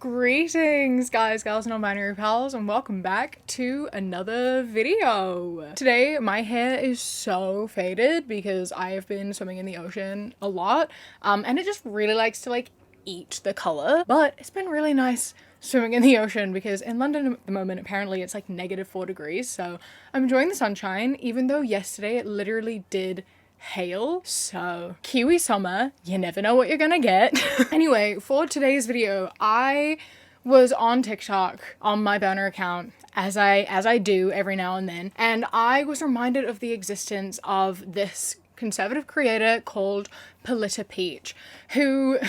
Greetings guys, gals, and non-binary pals, and welcome back to another video. Today my hair is so faded because I have been swimming in the ocean a lot and it just really likes to eat the color, but it's been really nice swimming in the ocean because in London at the moment apparently it's like -4 degrees, so I'm enjoying the sunshine even though yesterday it literally did hail. So Kiwi summer, you never know what you're gonna get. Anyway, for today's video I was on TikTok on my burner account as I do every now and then, and I was reminded of the existence of this conservative creator called Polita Peach, who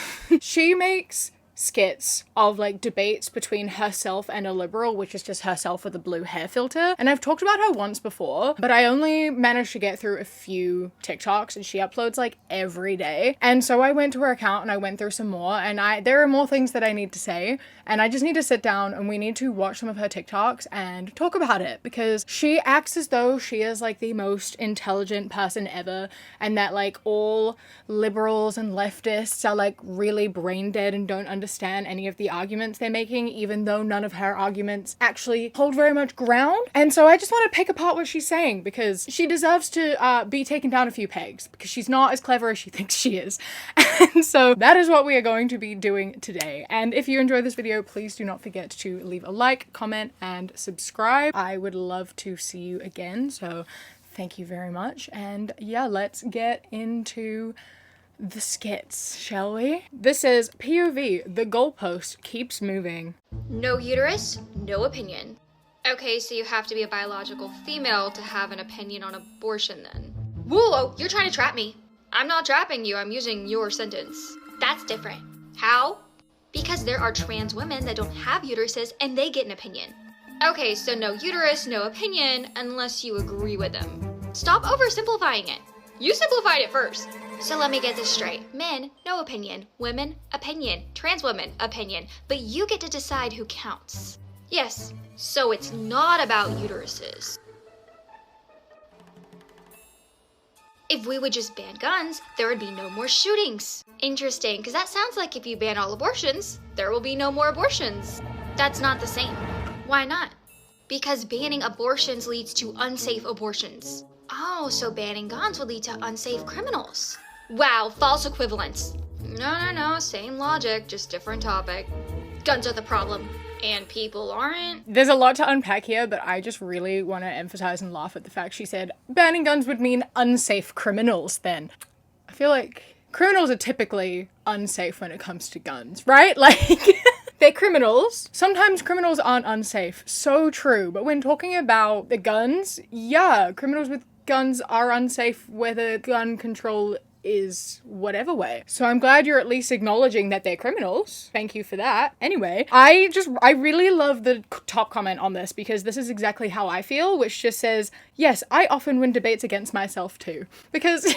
she makes skits of like debates between herself and a liberal, which is just herself with a blue hair filter. And I've talked about her once before, but I only managed to get through a few TikToks and she uploads like every day. And so I went to her account and I went through some more, and there are more things that I need to say, and I just need to sit down and we need to watch some of her TikToks and talk about it, because she acts as though she is like the most intelligent person ever and that like all liberals and leftists are like really brain dead and don't understand any of the arguments they're making, even though none of her arguments actually hold very much ground. And so I just want to pick apart what she's saying because she deserves to be taken down a few pegs because she's not as clever as she thinks she is. And so that is what we are going to be doing today. And if you enjoyed this video, please do not forget to leave a like, comment, and subscribe. I would love to see you again, so thank you very much. And yeah, let's get into the skits, shall we? This is POV, the goalpost keeps moving. No uterus, no opinion. Okay, so you have to be a biological female to have an opinion on abortion then. Whoa, you're trying to trap me. I'm not trapping you, I'm using your sentence. That's different. How? Because there are trans women that don't have uteruses and they get an opinion. Okay, so no uterus, no opinion, unless you agree with them. Stop oversimplifying it. You simplified it first. So let me get this straight. Men, no opinion. Women, opinion. Trans women, opinion. But you get to decide who counts. Yes, so it's not about uteruses. If we would just ban guns, there would be no more shootings. Interesting, because that sounds like if you ban all abortions, there will be no more abortions. That's not the same. Why not? Because banning abortions leads to unsafe abortions. Oh, so banning guns would lead to unsafe criminals. Wow, false equivalence. No, same logic, just different topic. Guns are the problem, and people aren't. There's a lot to unpack here, but I just really want to emphasize and laugh at the fact she said banning guns would mean unsafe criminals then. I feel like criminals are typically unsafe when it comes to guns, right? Like, they're criminals. Sometimes criminals aren't unsafe. So true. But when talking about the guns, yeah, criminals with guns are unsafe whether gun control is whatever way. So I'm glad you're at least acknowledging that they're criminals. Thank you for that. Anyway, I really love the top comment on this because this is exactly how I feel, which just says, yes, I often win debates against myself too. Because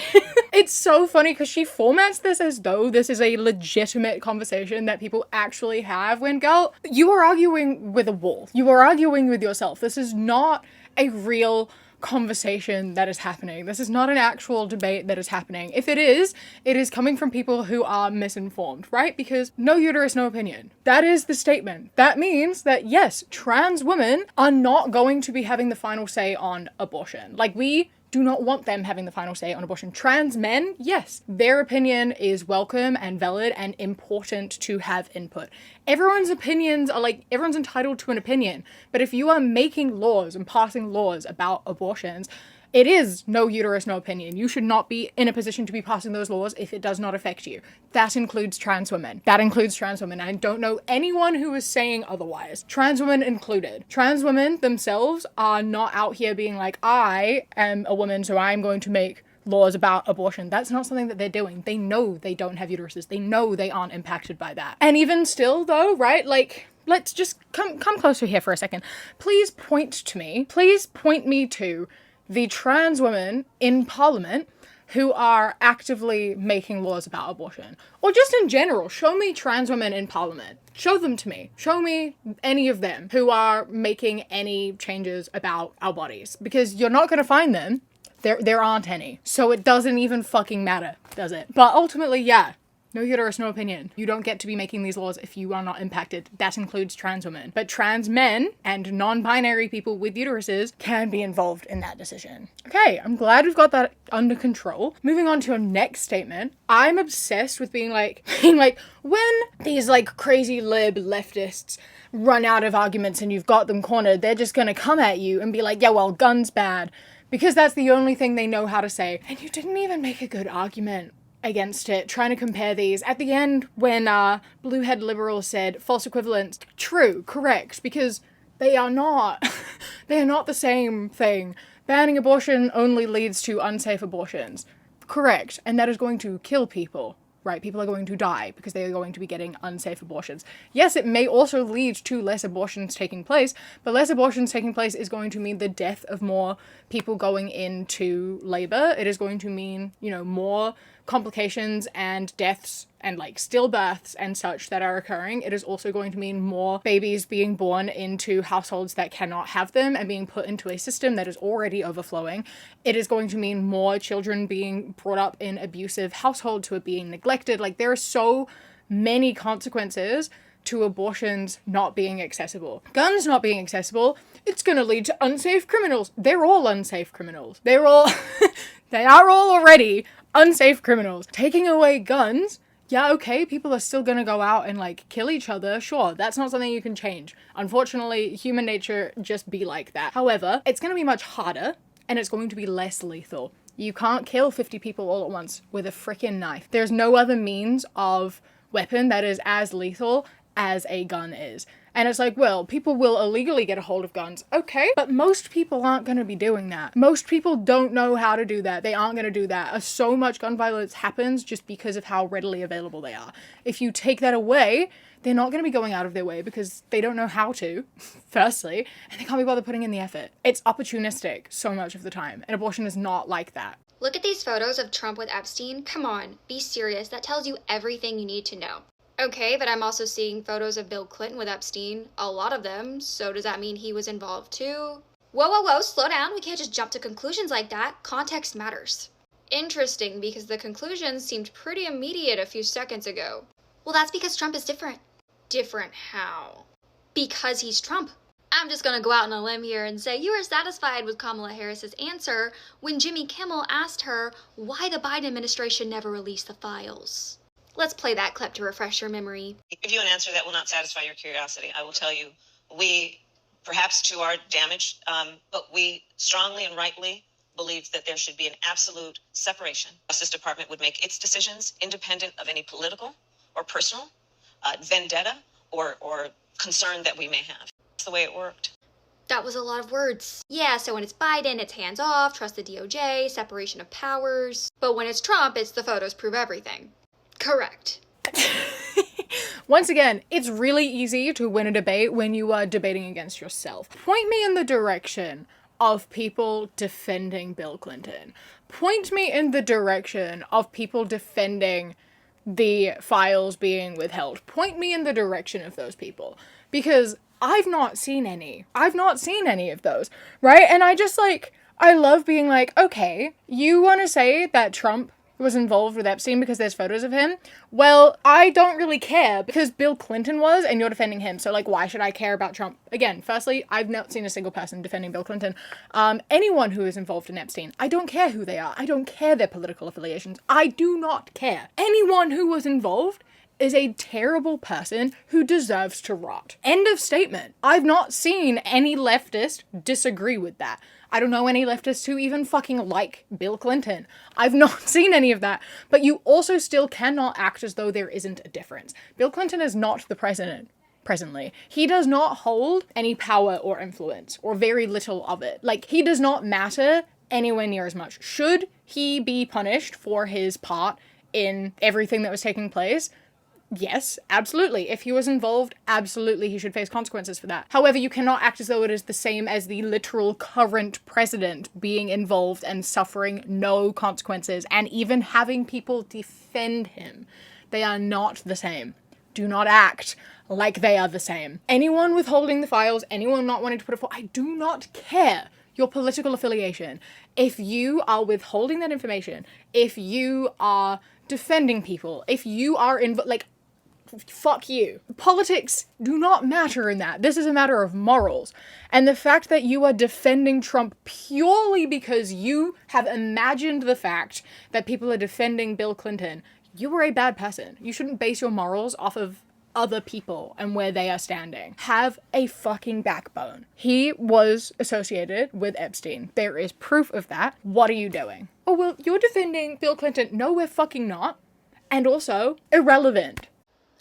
it's so funny because she formats this as though this is a legitimate conversation that people actually have when, girl, you are arguing with a wall. You are arguing with yourself. This is not a real conversation that is happening. This is not an actual debate that is happening. If it is coming from people who are misinformed, right? Because no uterus, no opinion. That is the statement. That means that yes, trans women are not going to be having the final say on abortion. Like, we do not want them having the final say on abortion. Trans men, yes, their opinion is welcome and valid and important to have input. Everyone's opinions are like, everyone's entitled to an opinion. But if you are making laws and passing laws about abortions, it is no uterus, no opinion. You should not be in a position to be passing those laws if it does not affect you. That includes trans women. That includes trans women. I don't know anyone who is saying otherwise. Trans women included. Trans women themselves are not out here being like, I am a woman, so I'm going to make laws about abortion. That's not something that they're doing. They know they don't have uteruses. They know they aren't impacted by that. And even still though, right? Like, let's just come closer here for a second. Please point me to the trans women in Parliament who are actively making laws about abortion. Or just in general, show me trans women in Parliament. Show them to me. Show me any of them who are making any changes about our bodies. Because you're not going to find them. There aren't any. So it doesn't even fucking matter, does it? But ultimately, yeah. No uterus, no opinion. You don't get to be making these laws if you are not impacted. That includes trans women. But trans men and non-binary people with uteruses can be involved in that decision. Okay, I'm glad we've got that under control. Moving on to our next statement. I'm obsessed with being like, when these like crazy lib leftists run out of arguments and you've got them cornered, they're just gonna come at you and be like, yeah, well, guns bad. Because that's the only thing they know how to say. And you didn't even make a good argument against it, trying to compare these. At the end, when blue-head liberals said false equivalence, true, correct, because they are not. They are not the same thing. Banning abortion only leads to unsafe abortions. Correct, and that is going to kill people. Right, people are going to die because they are going to be getting unsafe abortions. Yes, it may also lead to less abortions taking place, but less abortions taking place is going to mean the death of more people going into labor. It is going to mean, more complications and deaths and like stillbirths and such that are occurring. It is also going to mean more babies being born into households that cannot have them and being put into a system that is already overflowing. It is going to mean more children being brought up in abusive households who are being neglected. Like, there are so many consequences to abortions not being accessible. Guns not being accessible, it's going to lead to unsafe criminals. They're all unsafe criminals. They are all already unsafe criminals. Taking away guns, yeah, okay, people are still gonna go out and like kill each other. Sure, that's not something you can change. Unfortunately, human nature just be like that. However, it's gonna be much harder and it's going to be less lethal. You can't kill 50 people all at once with a frickin' knife. There's no other means of weapon that is as lethal as a gun is. And it's like, well, people will illegally get a hold of guns. Okay, but most people aren't going to be doing that. Most people don't know how to do that. They aren't going to do that. So much gun violence happens just because of how readily available they are. If you take that away, they're not going to be going out of their way because they don't know how to, firstly, and they can't be bothered putting in the effort. It's opportunistic so much of the time, and abortion is not like that. Look at these photos of Trump with Epstein. Come on, be serious. That tells you everything you need to know. Okay, but I'm also seeing photos of Bill Clinton with Epstein. A lot of them. So does that mean he was involved too? Whoa, slow down. We can't just jump to conclusions like that. Context matters. Interesting, because the conclusions seemed pretty immediate a few seconds ago. Well, that's because Trump is different. Different how? Because he's Trump. I'm just gonna go out on a limb here and say you were satisfied with Kamala Harris's answer when Jimmy Kimmel asked her why the Biden administration never released the files. Let's play that clip to refresh your memory. Give you an answer that will not satisfy your curiosity. I will tell you, we, perhaps to our damage, but we strongly and rightly believe that there should be an absolute separation. The Justice Department would make its decisions independent of any political or personal vendetta or concern that we may have. That's the way it worked. That was a lot of words. Yeah, so when it's Biden, it's hands off, trust the DOJ, separation of powers. But when it's Trump, it's the photos prove everything. Correct. Once again, it's really easy to win a debate when you are debating against yourself. Point me in the direction of people defending Bill Clinton. Point me in the direction of people defending the files being withheld. Point me in the direction of those people. Because I've not seen any. I've not seen any of those, right? And I love being like, okay, you want to say that Trump was involved with Epstein because there's photos of him? Well, I don't really care because Bill Clinton was and you're defending him. So why should I care about Trump? Again, firstly, I've not seen a single person defending Bill Clinton. Anyone who is involved in Epstein, I don't care who they are. I don't care their political affiliations. I do not care. Anyone who was involved is a terrible person who deserves to rot. End of statement. I've not seen any leftist disagree with that. I don't know any leftists who even fucking like Bill Clinton. I've not seen any of that. But you also still cannot act as though there isn't a difference. Bill Clinton is not the president presently. He does not hold any power or influence, or very little of it. He does not matter anywhere near as much. Should he be punished for his part in everything that was taking place? Yes, absolutely. If he was involved, absolutely he should face consequences for that. However, you cannot act as though it is the same as the literal current president being involved and suffering no consequences and even having people defend him. They are not the same. Do not act like they are the same. Anyone withholding the files, anyone not wanting to put it forward, I do not care your political affiliation. If you are withholding that information, if you are defending people, if you are fuck you. Politics do not matter in that. This is a matter of morals. And the fact that you are defending Trump purely because you have imagined the fact that people are defending Bill Clinton, you are a bad person. You shouldn't base your morals off of other people and where they are standing. Have a fucking backbone. He was associated with Epstein. There is proof of that. What are you doing? Oh, well, you're defending Bill Clinton. No, we're fucking not. And also, irrelevant.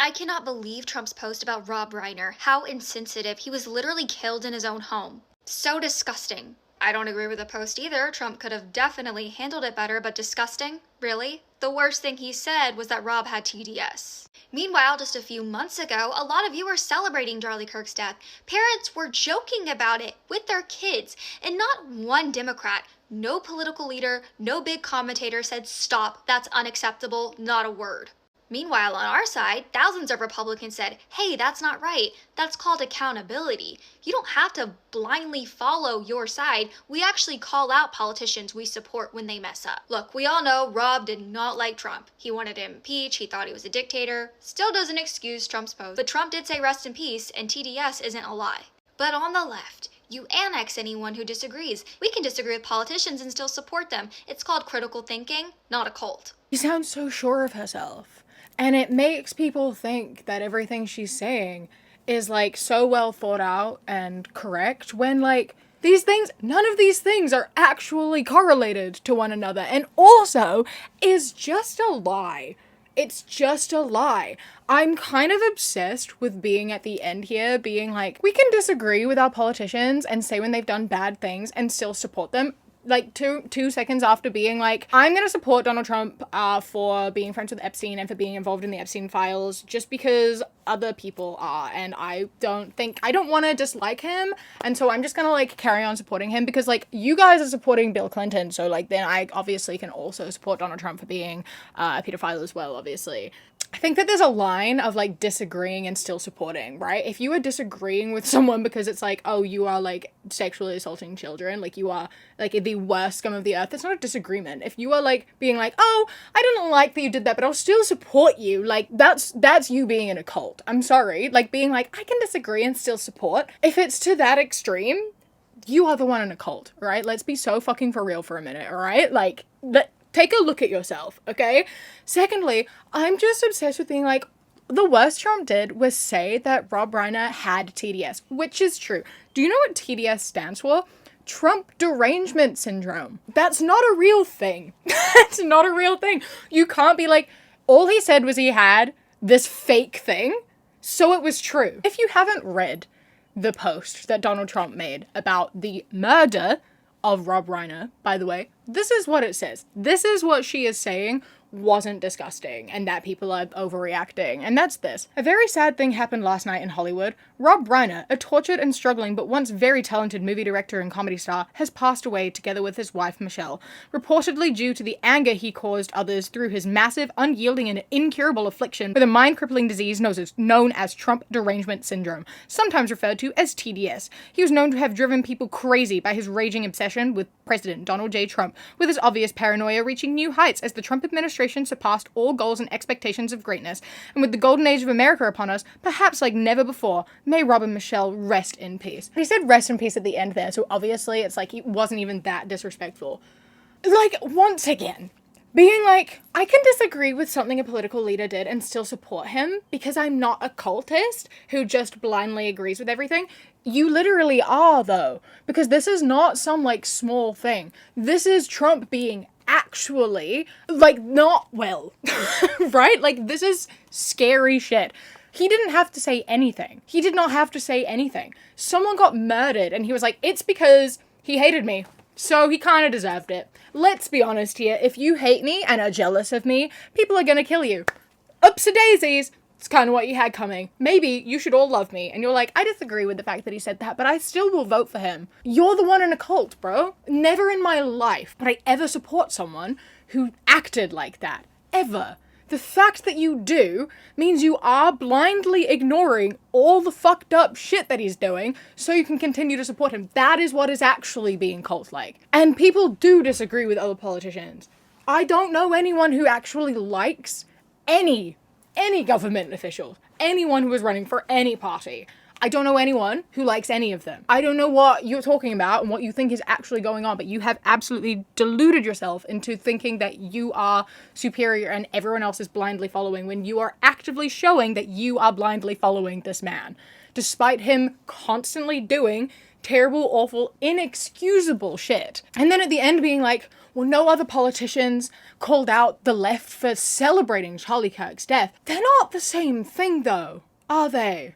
I cannot believe Trump's post about Rob Reiner. How insensitive. He was literally killed in his own home. So disgusting. I don't agree with the post either. Trump could have definitely handled it better, but disgusting? Really? The worst thing he said was that Rob had TDS. Meanwhile, just a few months ago, a lot of you were celebrating Charlie Kirk's death. Parents were joking about it with their kids, and not one Democrat, no political leader, no big commentator said, "Stop, that's unacceptable," not a word. Meanwhile, on our side, thousands of Republicans said, "Hey, that's not right. That's called accountability. You don't have to blindly follow your side. We actually call out politicians we support when they mess up." Look, we all know Rob did not like Trump. He wanted to impeach. He thought he was a dictator. Still doesn't excuse Trump's post. But Trump did say rest in peace, and TDS isn't a lie. But on the left, you annex anyone who disagrees. We can disagree with politicians and still support them. It's called critical thinking, not a cult. She sounds so sure of herself. And it makes people think that everything she's saying is, like, so well thought out and correct when, like, these things, none of these things are actually correlated to one another. And also, is just a lie. It's just a lie. I'm kind of obsessed with being at the end here, being like, we can disagree with our politicians and say when they've done bad things and still support them. Like, two seconds after being like, I'm gonna support Donald Trump for being friends with Epstein and for being involved in the Epstein files just because other people are, and I don't want to dislike him, and so I'm just gonna, like, carry on supporting him because, like, you guys are supporting Bill Clinton, so, like, then I obviously can also support Donald Trump for being a pedophile as well, obviously. I think that there's a line of, like, disagreeing and still supporting, right? If you are disagreeing with someone because it's like, oh, you are, like, sexually assaulting children, like, you are, like, the worst scum of the earth, it's not a disagreement. If you are, like, being like, oh, I didn't like that you did that, but I'll still support you, like, that's you being in a cult. I'm sorry. Like, being like, I can disagree and still support. If it's to that extreme, you are the one in a cult, right? Let's be so fucking for real for a minute, alright? Like, take a look at yourself, okay? Secondly, I'm just obsessed with being like, the worst Trump did was say that Rob Reiner had TDS, which is true. Do you know what TDS stands for? Trump derangement syndrome. That's not a real thing. That's not a real thing. You can't be like, all he said was he had this fake thing, so it was true. If you haven't read the post that Donald Trump made about the murder of Rob Reiner, by the way, this is what it says. This is what she is saying wasn't disgusting and that people are overreacting, and that's this. A very sad thing happened last night in Hollywood. Rob Reiner, a tortured and struggling but once very talented movie director and comedy star, has passed away together with his wife Michelle, reportedly due to the anger he caused others through his massive, unyielding and incurable affliction with a mind-crippling disease known as Trump derangement syndrome, sometimes referred to as TDS. He was known to have driven people crazy by his raging obsession with President Donald J. Trump, with his obvious paranoia reaching new heights as the Trump administration surpassed all goals and expectations of greatness, and with the golden age of America upon us, perhaps like never before, may Rob and Michelle rest in peace. He said rest in peace at the end there, so obviously it's like he wasn't even that disrespectful. Like, once again, being like, I can disagree with something a political leader did and still support him because I'm not a cultist who just blindly agrees with everything. You literally are, though, because this is not some, like, small thing. This is Trump being actually, like, not well, right? Like, this is scary shit. He didn't have to say anything. He did not have to say anything. Someone got murdered and he was like, it's because he hated me. So he kind of deserved it. Let's be honest here. If you hate me and are jealous of me, people are gonna kill you. Oopsie daisies. It's kind of what you had coming. Maybe you should all love me. And you're like, I disagree with the fact that he said that, but I still will vote for him. You're the one in a cult, bro. Never in my life would I ever support someone who acted like that. Ever. The fact that you do means you are blindly ignoring all the fucked up shit that he's doing so you can continue to support him. That is what is actually being cult-like. And people do disagree with other politicians. I don't know anyone who actually likes any government official, anyone who is running for any party. I don't know anyone who likes any of them. I don't know what you're talking about and what you think is actually going on, but you have absolutely deluded yourself into thinking that you are superior and everyone else is blindly following when you are actively showing that you are blindly following this man, despite him constantly doing terrible, awful, inexcusable shit. And then at the end being like, well, no other politicians called out the left for celebrating Charlie Kirk's death. They're not the same thing though, are they?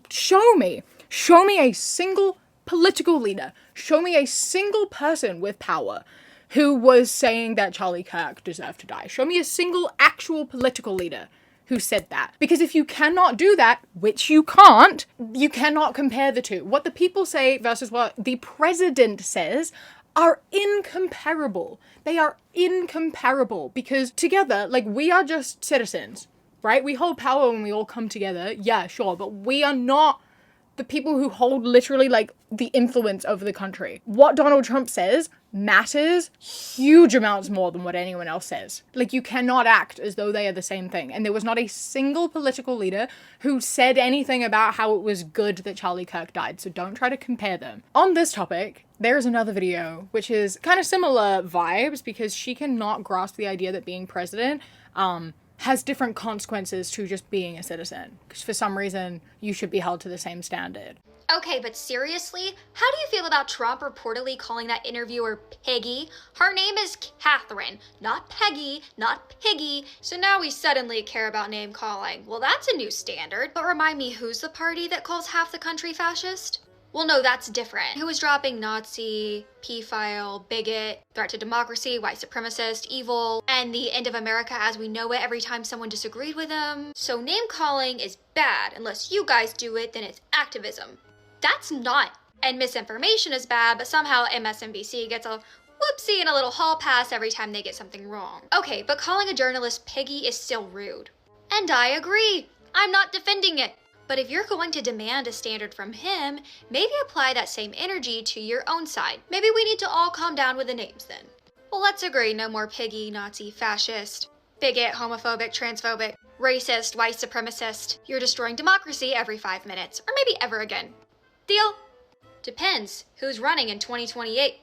Show me a single political leader, show me a single person with power who was saying that Charlie Kirk deserved to die. Show me a single actual political leader who said that. Because if you cannot do that, which you can't, you cannot compare the two. What the people say versus what the president says are incomparable. They are incomparable because together, like, we are just citizens. Right? We hold power when we all come together. Yeah, sure. But we are not the people who hold literally like the influence over the country. What Donald Trump says matters huge amounts more than what anyone else says. Like, you cannot act as though they are the same thing. And there was not a single political leader who said anything about how it was good that Charlie Kirk died. So don't try to compare them. On this topic, there's another video which is kind of similar vibes because she cannot grasp the idea that being president, has different consequences to just being a citizen. Because for some reason, you should be held to the same standard. Okay, but seriously, how do you feel about Trump reportedly calling that interviewer Piggy? Her name is Catherine, not Peggy, not Piggy. So now we suddenly care about name calling. Well, that's a new standard. But remind me, who's the party that calls half the country fascist? Well, no, that's different. Who was dropping Nazi, pedophile, bigot, threat to democracy, white supremacist, evil, and the end of America as we know it every time someone disagreed with him. So name calling is bad. Unless you guys do it, then it's activism. That's not. And misinformation is bad, but somehow MSNBC gets a whoopsie and a little hall pass every time they get something wrong. Okay, but calling a journalist Piggy is still rude. And I agree. I'm not defending it. But if you're going to demand a standard from him, maybe apply that same energy to your own side. Maybe we need to all calm down with the names then. Well, let's agree, no more Piggy, Nazi, fascist, bigot, homophobic, transphobic, racist, white supremacist. You're destroying democracy every 5 minutes, or maybe ever again. Deal? Depends who's running in 2028.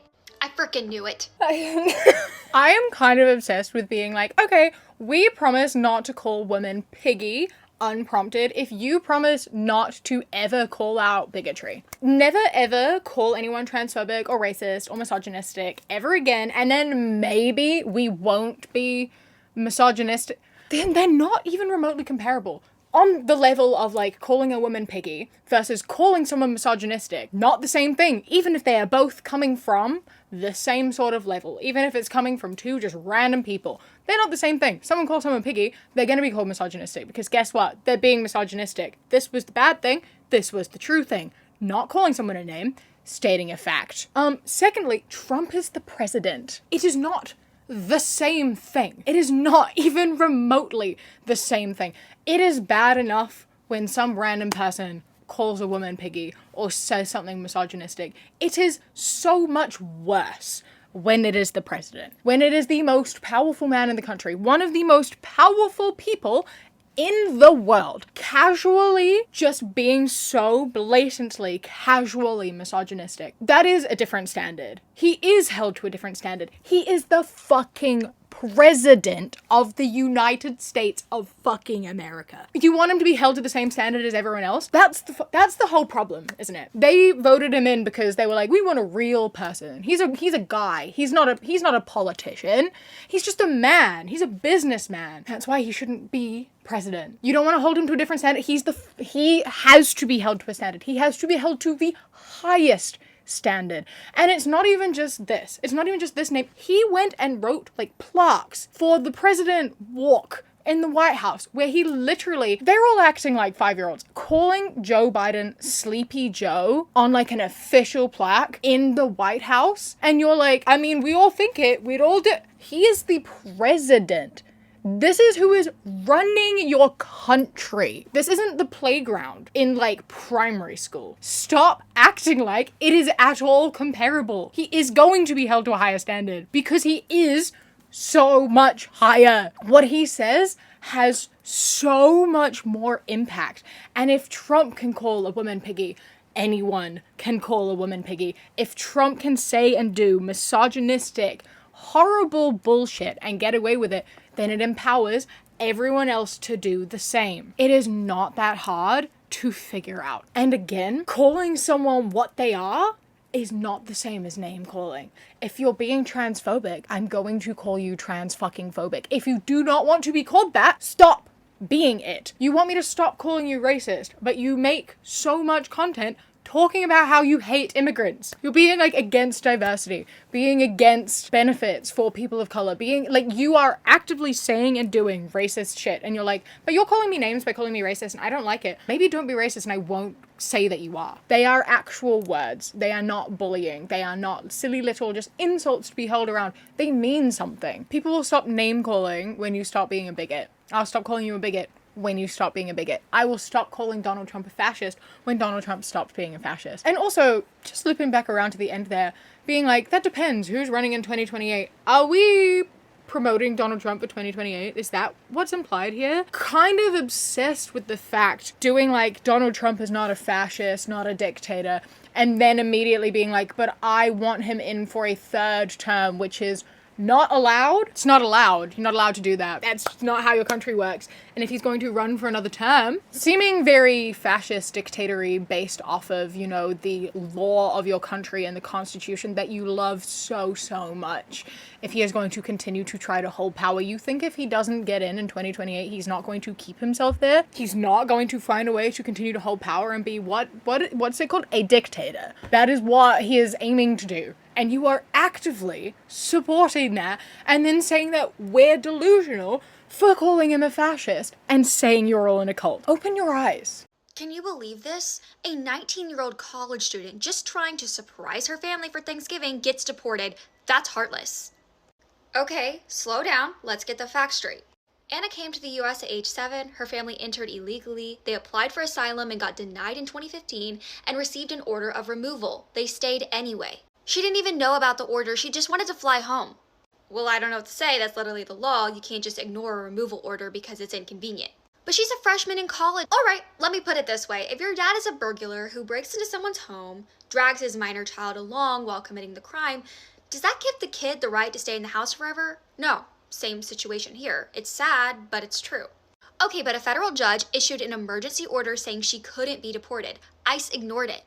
I frickin' knew it. I am kind of obsessed with being like, okay, we promise not to call women piggy unprompted if you promise not to ever call out bigotry. Never ever call anyone transphobic or racist or misogynistic ever again, and then maybe we won't be misogynistic. Then they're not even remotely comparable. On the level of like calling a woman piggy versus calling someone misogynistic, not the same thing, even if they are both coming from the same sort of level, even if it's coming from two just random people. They're not the same thing. Someone calls someone piggy, they're going to be called misogynistic because guess what? They're being misogynistic. This was the bad thing. This was the true thing. Not calling someone a name, stating a fact. Secondly, Trump is the president. It is not the same thing. It is not even remotely the same thing. It is bad enough when some random person calls a woman piggy or says something misogynistic. It is so much worse when it is the president. When it is the most powerful man in the country, one of the most powerful people in the world, casually just being so blatantly, casually misogynistic. That is a different standard. He is held to a different standard. He is the fucking president of the United States of fucking America. You want him to be held to the same standard as everyone else? That's the whole problem, isn't it? They voted him in because they were like, we want a real person. He's a guy. He's not a politician. He's just a man. He's a businessman. That's why he shouldn't be president. You don't want to hold him to a different standard. He has to be held to a standard. He has to be held to the highest standard. And it's not even just this. It's not even just this name. He went and wrote like plaques for the president walk in the White House where he literally, they're all acting like 5-year-olds, calling Joe Biden Sleepy Joe on like an official plaque in the White House. And you're like, I mean, we all think it. We'd all do. He is the president. This is who is running your country. This isn't the playground in like primary school. Stop acting like it is at all comparable. He is going to be held to a higher standard because he is so much higher. What he says has so much more impact. And if Trump can call a woman piggy, anyone can call a woman piggy. If Trump can say and do misogynistic, horrible bullshit and get away with it, then it empowers everyone else to do the same. It is not that hard to figure out. And again, calling someone what they are is not the same as name calling. If you're being transphobic, I'm going to call you trans fucking phobic. If you do not want to be called that, stop being it. You want me to stop calling you racist, but you make so much content talking about how you hate immigrants. You're being like against diversity, being against benefits for people of color, being like, you are actively saying and doing racist shit. And you're like, but you're calling me names by calling me racist and I don't like it. Maybe don't be racist and I won't say that you are. They are actual words. They are not bullying. They are not silly little just insults to be held around. They mean something. People will stop name calling when you stop being a bigot. I'll stop calling you a bigot when you stop being a bigot. I will stop calling Donald Trump a fascist when Donald Trump stopped being a fascist. And also, just looping back around to the end there, being like, that depends. Who's running in 2028? Are we promoting Donald Trump for 2028? Is that what's implied here? Kind of obsessed with the fact, doing like, Donald Trump is not a fascist, not a dictator, and then immediately being like, but I want him in for a third term, which is not allowed. It's not allowed. You're not allowed to do that. That's not how your country works. And if he's going to run for another term, seeming very fascist, dictatory, based off of, you know, the law of your country and the constitution that you love so, so much. If he is going to continue to try to hold power, you think if he doesn't get in 2028, he's not going to keep himself there? He's not going to find a way to continue to hold power and be what's it called? A dictator. That is what he is aiming to do. And you are actively supporting that and then saying that we're delusional for calling him a fascist and saying you're all in a cult. Open your eyes. Can you believe this? A 19-year-old college student just trying to surprise her family for Thanksgiving gets deported. That's heartless. Okay, slow down. Let's get the facts straight. Anna came to the US at age 7, her family entered illegally, they applied for asylum and got denied in 2015 and received an order of removal. They stayed anyway. She didn't even know about the order, she just wanted to fly home. Well, I don't know what to say, that's literally the law. You can't just ignore a removal order because it's inconvenient. But she's a freshman in college. Alright, let me put it this way. If your dad is a burglar who breaks into someone's home, drags his minor child along while committing the crime, does that give the kid the right to stay in the house forever? No. Same situation here. It's sad, but it's true. Okay, but a federal judge issued an emergency order saying she couldn't be deported. ICE ignored it.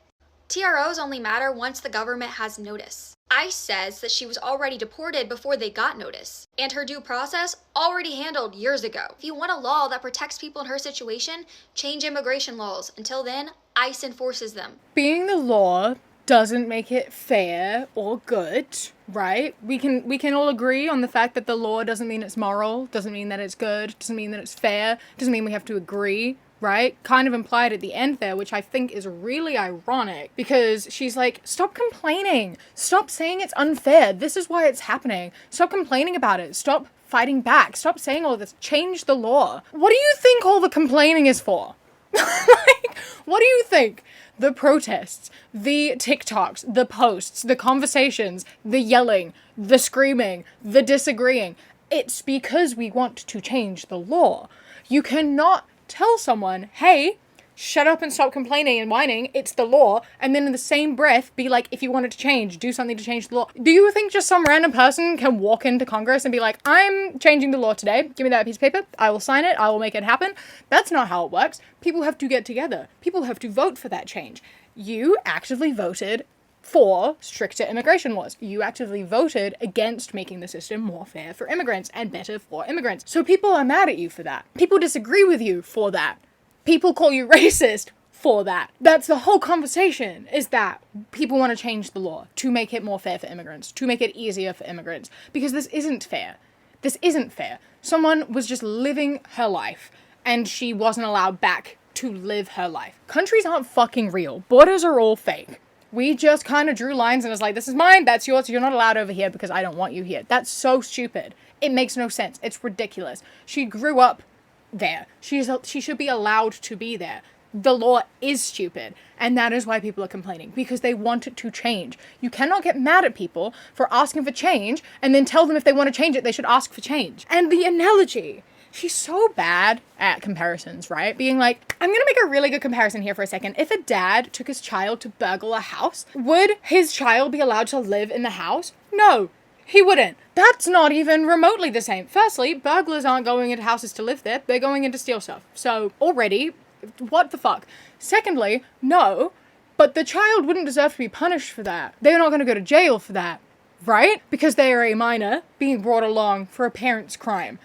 TROs only matter once the government has notice. ICE says that she was already deported before they got notice, and her due process already handled years ago. If you want a law that protects people in her situation, change immigration laws. Until then, ICE enforces them. Being the law doesn't make it fair or good, right? We can all agree on the fact that the law doesn't mean it's moral, doesn't mean that it's good, doesn't mean that it's fair, doesn't mean we have to agree. Right? Kind of implied at the end there, which I think is really ironic because she's like, stop complaining. Stop saying it's unfair. This is why it's happening. Stop complaining about it. Stop fighting back. Stop saying all this. Change the law. What do you think all the complaining is for? Like, what do you think? The protests, the TikToks, the posts, the conversations, the yelling, the screaming, the disagreeing. It's because we want to change the law. You cannot tell someone, hey, shut up and stop complaining and whining, it's the law, and then in the same breath be like, if you want it to change, do something to change the law. Do you think just some random person can walk into Congress and be like, I'm changing the law today, give me that piece of paper, I will sign it, I will make it happen? That's not how it works. People have to get together. People have to vote for that change. You actively voted for stricter immigration laws. You actively voted against making the system more fair for immigrants and better for immigrants. So people are mad at you for that. People disagree with you for that. People call you racist for that. That's the whole conversation, is that people want to change the law to make it more fair for immigrants, to make it easier for immigrants, because this isn't fair. This isn't fair. Someone was just living her life and she wasn't allowed back to live her life. Countries aren't fucking real. Borders are all fake. We just kind of drew lines and was like, this is mine, that's yours, you're not allowed over here because I don't want you here. That's so stupid. It makes no sense. It's ridiculous. She grew up there. She should be allowed to be there. The law is stupid, and that is why people are complaining, because they want it to change. You cannot get mad at people for asking for change and then tell them if they want to change it, they should ask for change. And the analogy, she's so bad at comparisons, right? Being like, I'm gonna make a really good comparison here for a second. If a dad took his child to burgle a house, would his child be allowed to live in the house? No, he wouldn't. That's not even remotely the same. Firstly, burglars aren't going into houses to live there, they're going in to steal stuff. So already, what the fuck? Secondly, no, but the child wouldn't deserve to be punished for that. They're not gonna go to jail for that, right? Because they are a minor being brought along for a parent's crime.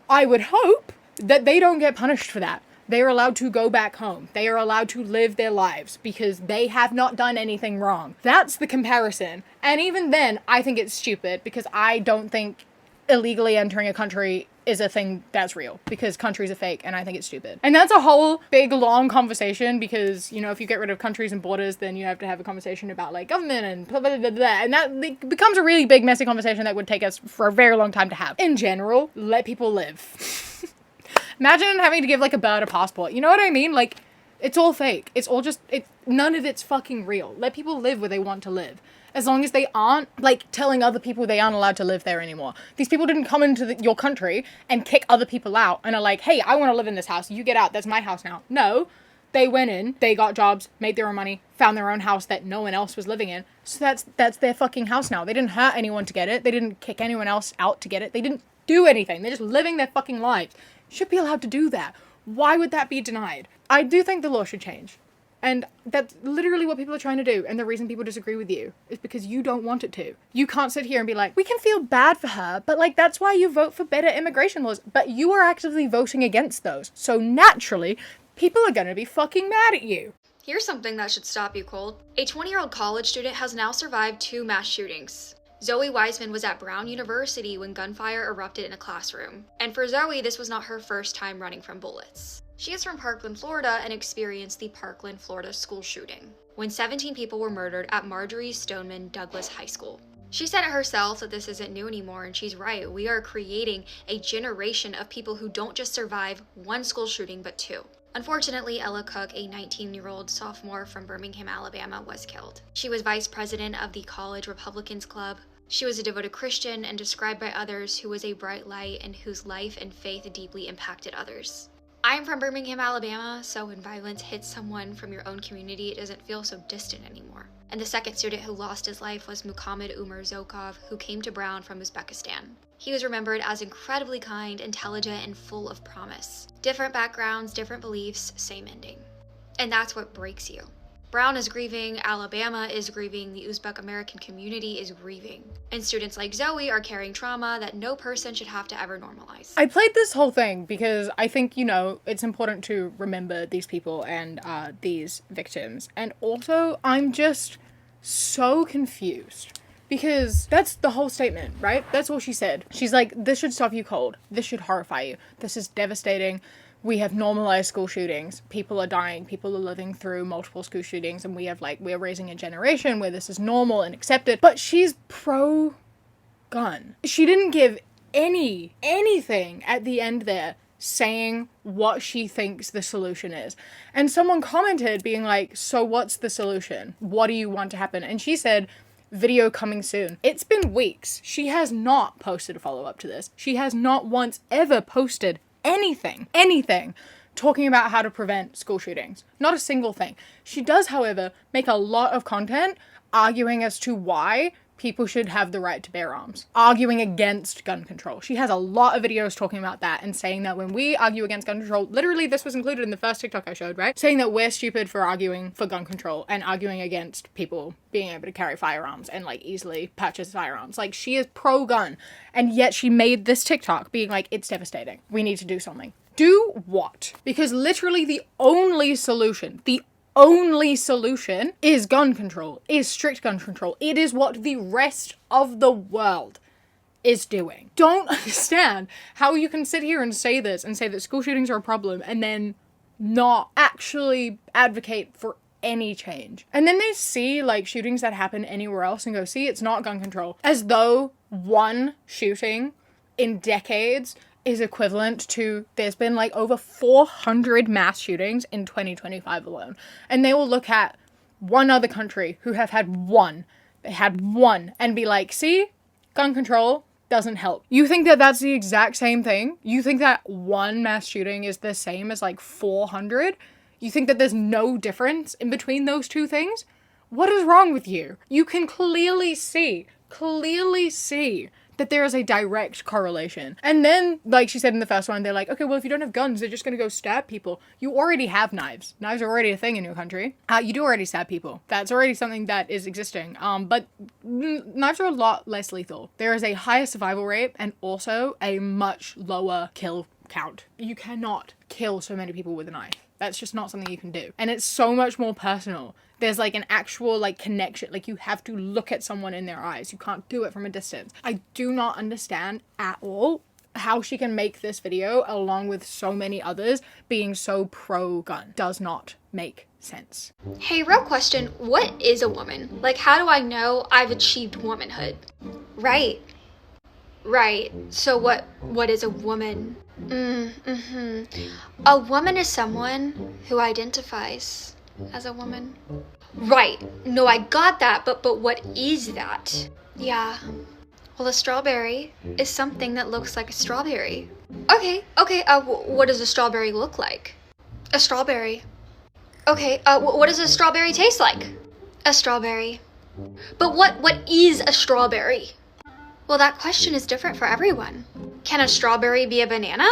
I would hope that they don't get punished for that. They are allowed to go back home. They are allowed to live their lives because they have not done anything wrong. That's the comparison. And even then, I think it's stupid because I don't think illegally entering a country is a thing that's real, because countries are fake, and I think it's stupid. And that's a whole big long conversation because, you know, if you get rid of countries and borders, then you have to have a conversation about like government and blah, blah, blah, blah, and that becomes a really big messy conversation that would take us for a very long time to have. In general, let people live. Imagine having to give like a bird a passport. You know what I mean? Like, it's all fake. It's all just, none of it's fucking real. Let people live where they want to live. As long as they aren't, like, telling other people they aren't allowed to live there anymore. These people didn't come into your country and kick other people out and are like, hey, I want to live in this house. You get out. That's my house now. No. They went in, they got jobs, made their own money, found their own house that no one else was living in. So that's their fucking house now. They didn't hurt anyone to get it. They didn't kick anyone else out to get it. They didn't do anything. They're just living their fucking lives. Should be allowed to do that. Why would that be denied? I do think the law should change. And that's literally what people are trying to do. And the reason people disagree with you is because you don't want it to. You can't sit here and be like, we can feel bad for her, but like, that's why you vote for better immigration laws. But you are actively voting against those. So naturally, people are gonna be fucking mad at you. Here's something that should stop you cold. A 20-year-old college student has now survived 2 mass shootings. Zoe Wiseman was at Brown University when gunfire erupted in a classroom. And for Zoe, this was not her first time running from bullets. She is from Parkland, Florida, and experienced the Parkland, Florida school shooting, when 17 people were murdered at Marjorie Stoneman Douglas High School. She said it herself that this isn't new anymore, and she's right. We are creating a generation of people who don't just survive 1 school shooting, but 2. Unfortunately, Ella Cook, a 19-year-old sophomore from Birmingham, Alabama, was killed. She was vice president of the College Republicans Club. She was a devoted Christian and described by others who was a bright light and whose life and faith deeply impacted others. I am from Birmingham, Alabama, so when violence hits someone from your own community, it doesn't feel so distant anymore. And the second student who lost his life was Muhammad Umar Zokov, who came to Brown from Uzbekistan. He was remembered as incredibly kind, intelligent, and full of promise. Different backgrounds, different beliefs, same ending. And that's what breaks you. Brown is grieving, Alabama is grieving, the Uzbek American community is grieving. And students like Zoe are carrying trauma that no person should have to ever normalize. I played this whole thing because I think, you know, it's important to remember these people and these victims. And also, I'm just so confused. Because that's the whole statement, right? That's all she said. She's like, this should stop you cold. This should horrify you. This is devastating. We have normalized school shootings. People are dying. People are living through multiple school shootings. And we're raising a generation where this is normal and accepted. But she's pro-gun. She didn't give anything at the end there saying what she thinks the solution is. And someone commented being like, so what's the solution? What do you want to happen? And she said, video coming soon. It's been weeks. She has not posted a follow-up to this. She has not once ever posted anything talking about how to prevent school shootings. Not a single thing. She does, however, make a lot of content arguing as to why people should have the right to bear arms, arguing against gun control. She has a lot of videos talking about that and saying that when we argue against gun control, literally this was included in the first TikTok I showed, right? Saying that we're stupid for arguing for gun control and arguing against people being able to carry firearms and like easily purchase firearms. Like, she is pro-gun, and yet she made this TikTok being like, it's devastating. We need to do something. Do what? Because literally the only solution is gun control, is strict gun control. It is what the rest of the world is doing. Don't understand how you can sit here and say this and say that school shootings are a problem and then not actually advocate for any change. And then they see like shootings that happen anywhere else and go, see, it's not gun control. As though one shooting in decades is equivalent to, there's been like over 400 mass shootings in 2025 alone. And they will look at one other country who have had one. They had one and be like, see, gun control doesn't help. You think that that's the exact same thing? You think that one mass shooting is the same as like 400? You think that there's no difference in between those two things? What is wrong with you? You can clearly see that there is a direct correlation. And then, like she said in the first one, they're like, okay, well, if you don't have guns, they're just gonna go stab people. You already have knives. Knives are already a thing in your country. You do already stab people. That's already something that is existing. But knives are a lot less lethal. There is a higher survival rate and also a much lower kill count. You cannot kill so many people with a knife. That's just not something you can do. And it's so much more personal. There's like an actual like connection. Like you have to look at someone in their eyes. You can't do it from a distance. I do not understand at all how she can make this video along with so many others being so pro-gun. Does not make sense. Hey, real question. What is a woman? Like, how do I know I've achieved womanhood? Right. So what is a woman? A woman is someone who identifies as a woman. Right. No, I got that, but what is that? Yeah. Well, a strawberry is something that looks like a strawberry. Okay, what does a strawberry look like? A strawberry. Okay, what does a strawberry taste like? A strawberry. But what is a strawberry? Well, that question is different for everyone. Can a strawberry be a banana?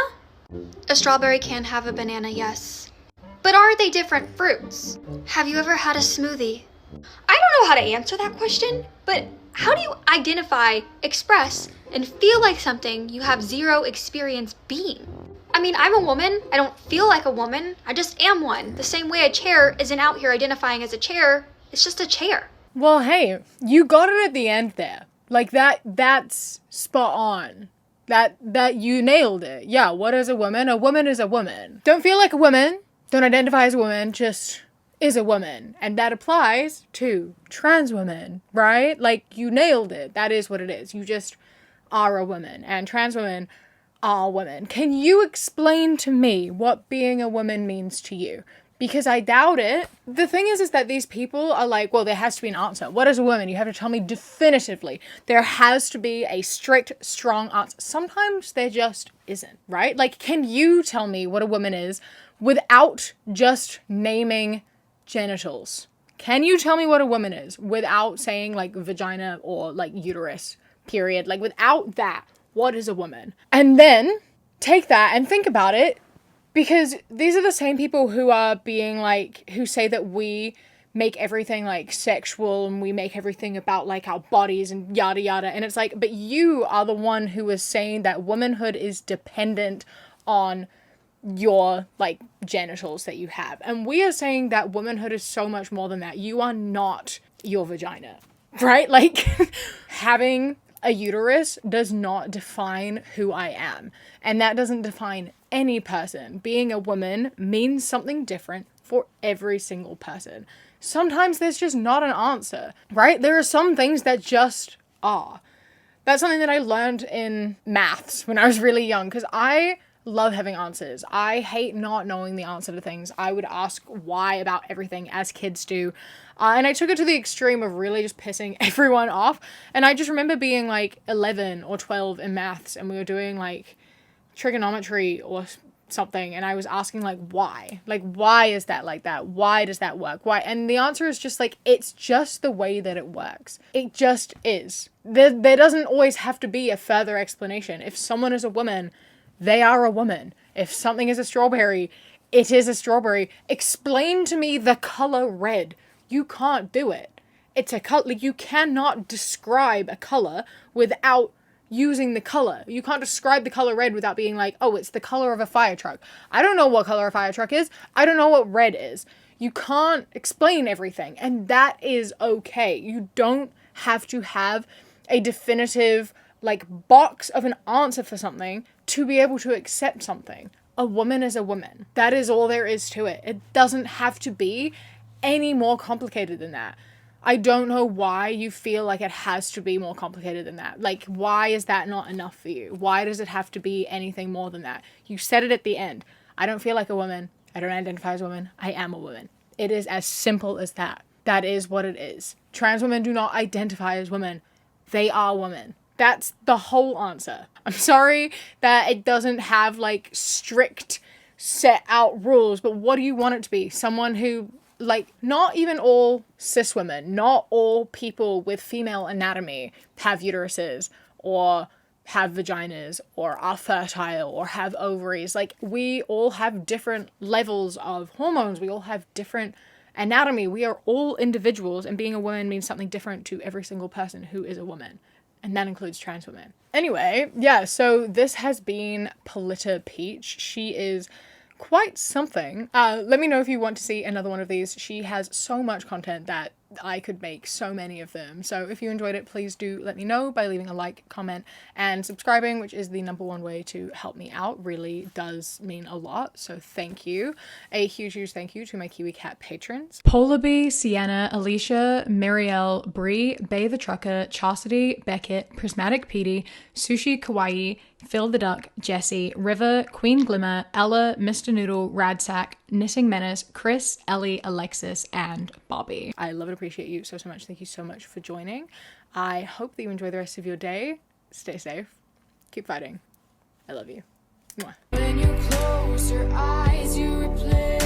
A strawberry can have a banana, yes. But aren't they different fruits? Have you ever had a smoothie? I don't know how to answer that question, but how do you identify, express, and feel like something you have zero experience being? I mean, I'm a woman. I don't feel like a woman. I just am one. The same way a chair isn't out here identifying as a chair. It's just a chair. Well, hey, you got it at the end there. Like that's spot on. That you nailed it. Yeah, what is a woman? A woman is a woman. Don't feel like a woman. Don't identify as a woman. Just is a woman. And that applies to trans women, right? Like, you nailed it. That is what it is. You just are a woman. And trans women are women. Can you explain to me what being a woman means to you? Because I doubt it. The thing is that these people are like, well, there has to be an answer. What is a woman? You have to tell me definitively. There has to be a strict, strong answer. Sometimes there just isn't, right? Like, can you tell me what a woman is without just naming genitals? Can you tell me what a woman is without saying like vagina or like uterus, period? Like, without that, what is a woman? And then take that and think about it. Because these are the same people who are being like, who say that we make everything like sexual and we make everything about like our bodies and yada yada. And it's like, but you are the one who is saying that womanhood is dependent on your like genitals that you have. And we are saying that womanhood is so much more than that. You are not your vagina, right? Like having a uterus does not define who I am. And that doesn't define any person. Being a woman means something different for every single person. Sometimes there's just not an answer, right? There are some things that just are. That's something that I learned in maths when I was really young, because I love having answers. I hate not knowing the answer to things. I would ask why about everything, as kids do. And I took it to the extreme of really just pissing everyone off. And I just remember being like 11 or 12 in maths, and we were doing like trigonometry or something, and I was asking like why is that like that? Why does that work? Why? And the answer is just like, it's just the way that it works. It just is. There doesn't always have to be a further explanation. If someone is a woman, they are a woman. If something is a strawberry, it is a strawberry. Explain to me the color red. You can't do it. It's a color. Like, you cannot describe a color without using the color. You can't describe the color red without being like, oh, it's the color of a fire truck. I don't know what color a fire truck is. I don't know what red is. You can't explain everything, and that is okay. You don't have to have a definitive like box of an answer for something to be able to accept something. A woman is a woman. That is all there is to it. It doesn't have to be any more complicated than that. I don't know why you feel like it has to be more complicated than that. Like, why is that not enough for you? Why does it have to be anything more than that? You said it at the end. I don't feel like a woman. I don't identify as a woman. I am a woman. It is as simple as that. That is what it is. Trans women do not identify as women. They are women. That's the whole answer. I'm sorry that it doesn't have like strict set out rules, but what do you want it to be? Someone who, like, not even all cis women, not all people with female anatomy have uteruses or have vaginas or are fertile or have ovaries. Like, we all have different levels of hormones. We all have different anatomy. We are all individuals, and being a woman means something different to every single person who is a woman. And that includes trans women. Anyway, yeah, so this has been Polita Peach. She is quite something. Let me know if you want to see another one of these. She has so much content that I could make so many of them. So if you enjoyed it, please do let me know by leaving a like, comment, and subscribing, which is the #1 way to help me out. Really does mean a lot. So thank you. A huge thank you to my Kiwi Cat patrons: Polar Bee, Sienna, Alicia, Marielle, Bree, Bay the Trucker, Chastity, Beckett, Prismatic Petey, Sushi Kawaii, Phil the Duck, Jessie, River, Queen Glimmer, Ella, Mr. Noodle, Radsack, Knitting Menace, Chris, Ellie, Alexis, and Bobby. I love and appreciate you so much. Thank you so much for joining. I hope that you enjoy the rest of your day. Stay safe. Keep fighting. I love you. Mwah. When you close your eyes, you replay